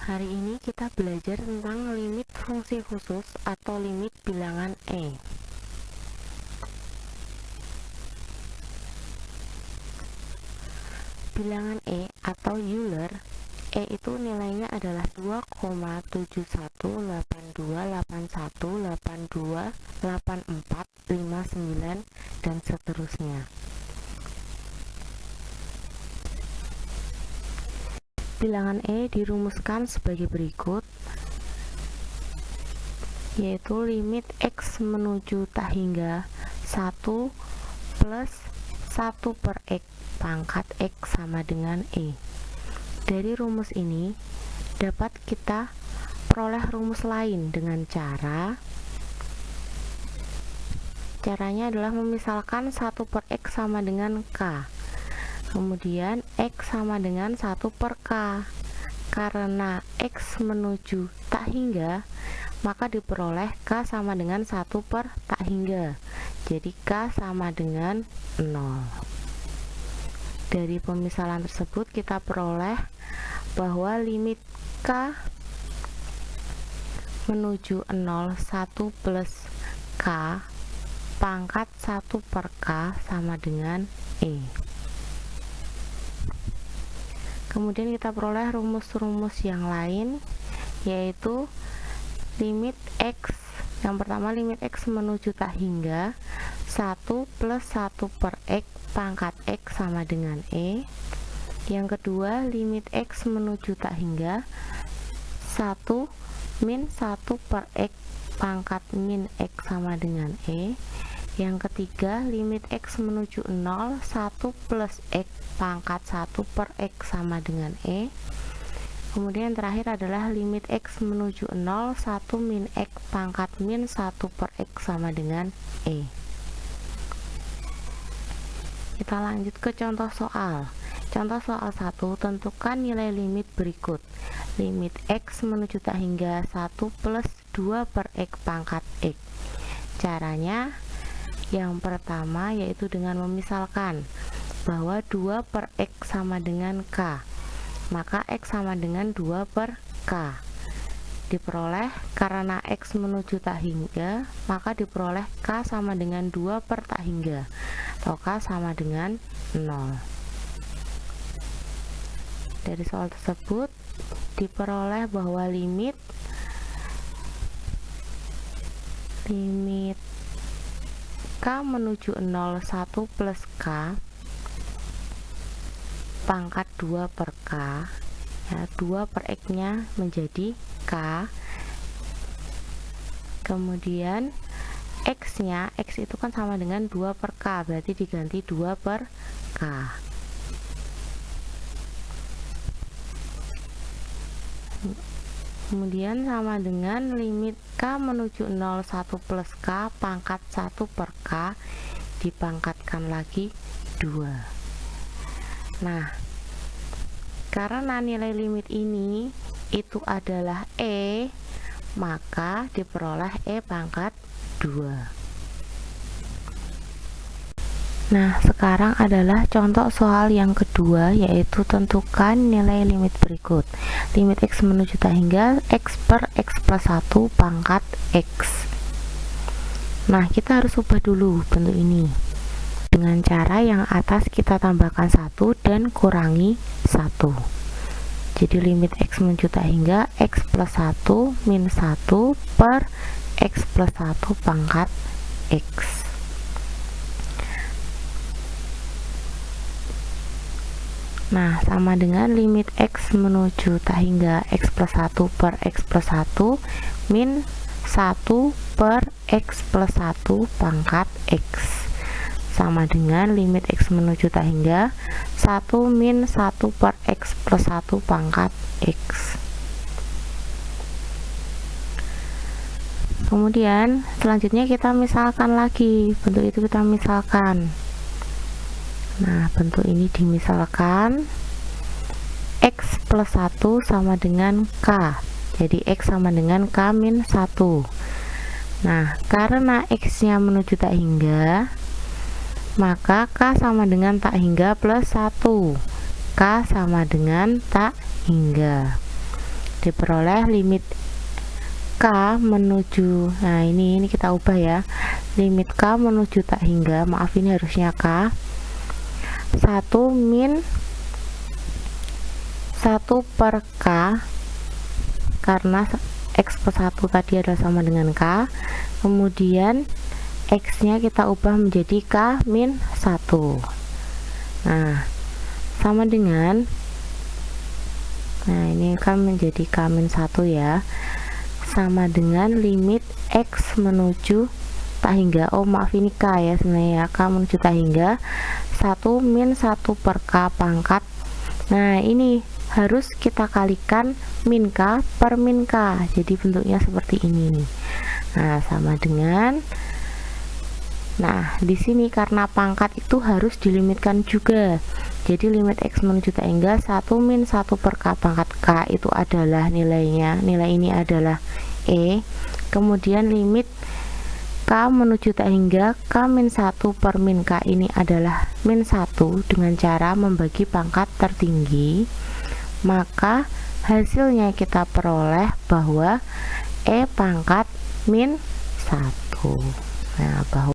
Hari ini kita belajar tentang limit fungsi khusus atau limit bilangan E. Bilangan E atau Euler, E itu nilainya adalah 2,718181828459 dan seterusnya. Bilangan E dirumuskan sebagai berikut, yaitu limit X menuju tak hingga 1 plus 1 per X pangkat X sama dengan E. Dari rumus ini dapat kita peroleh rumus lain dengan caranya adalah memisalkan 1 per X sama dengan K. Kemudian X sama dengan 1 per K. Karena X menuju tak hingga, maka diperoleh K sama dengan 1 per tak hingga. Jadi K sama dengan 0. Dari pemisalan tersebut kita peroleh bahwa limit K menuju 0 1 plus K pangkat 1 per K sama dengan E. Kemudian kita peroleh rumus-rumus yang lain, yaitu limit X. Yang pertama, limit X menuju tak hingga 1 plus 1 per X pangkat X sama dengan E. Yang kedua, limit X menuju tak hingga 1 min 1 per X pangkat min X sama dengan E. Yang ketiga, limit X menuju 0 1 plus X pangkat 1 per X sama dengan E. Kemudian yang terakhir adalah limit X menuju 0 1 min X pangkat min 1 per X sama dengan E. Kita lanjut ke contoh soal. Contoh soal 1, tentukan nilai limit berikut. Limit X menuju tak hingga 1 plus 2 per X pangkat X. Caranya yang pertama yaitu dengan memisalkan bahwa 2 per X sama dengan K. Maka X sama dengan 2 per K. Diperoleh karena X menuju tak hingga, maka diperoleh K sama dengan 2 per tak hingga, atau K sama dengan 0. Dari soal tersebut diperoleh bahwa limit K menuju 0 1 plus K pangkat 2 per K, ya, 2 per X nya menjadi K. Kemudian X nya, X itu kan sama dengan 2 per K, berarti diganti 2 per K. Kemudian sama dengan limit K menuju 0 1 plus K pangkat 1 per K dipangkatkan lagi 2. Nah, karena nilai limit ini itu adalah E, maka diperoleh E pangkat 2. Nah, sekarang adalah contoh soal yang kedua, yaitu tentukan nilai limit berikut. Limit X menuju tak hingga X per X plus 1 pangkat X. Nah, kita harus ubah dulu bentuk ini. Dengan cara yang atas kita tambahkan 1 dan kurangi 1. Jadi limit X menuju tak hingga X plus 1 min 1 per X plus 1 pangkat X. Nah, sama dengan limit X menuju tak hingga X plus 1 per X plus 1 min 1 per X plus 1 pangkat X. Sama dengan limit X menuju tak hingga 1 min 1 per X plus 1 pangkat X. Kemudian selanjutnya kita misalkan lagi, bentuk itu kita misalkan. Nah, bentuk ini dimisalkan X plus 1 sama dengan K. Jadi X sama dengan K min 1. Nah, karena X nya menuju tak hingga, maka K sama dengan tak hingga plus 1. K sama dengan tak hingga. diperoleh limit K menuju, nah ini kita ubah ya, limit K menuju tak hingga, maaf ini harusnya K 1 min 1 per K, karena X per 1 tadi adalah sama dengan K, kemudian X nya kita ubah menjadi K min 1. Nah sama dengan, nah ini kan menjadi K min 1 ya, sama dengan limit X menuju tak hingga, oh maaf ini K ya sebenarnya, K menuju tak hingga 1 min 1 per K pangkat. Nah ini harus kita kalikan min K per min K, jadi bentuknya seperti ini nih. Nah sama dengan, nah di sini karena pangkat itu harus dilimitkan juga, jadi limit X menuju tak hingga 1 min 1 per K pangkat, K itu adalah nilainya, nilai ini adalah E, kemudian limit K menuju tak hingga K min 1 per min K ini adalah min 1 dengan cara membagi pangkat tertinggi, maka hasilnya kita peroleh bahwa E pangkat min 1. Nah bahwa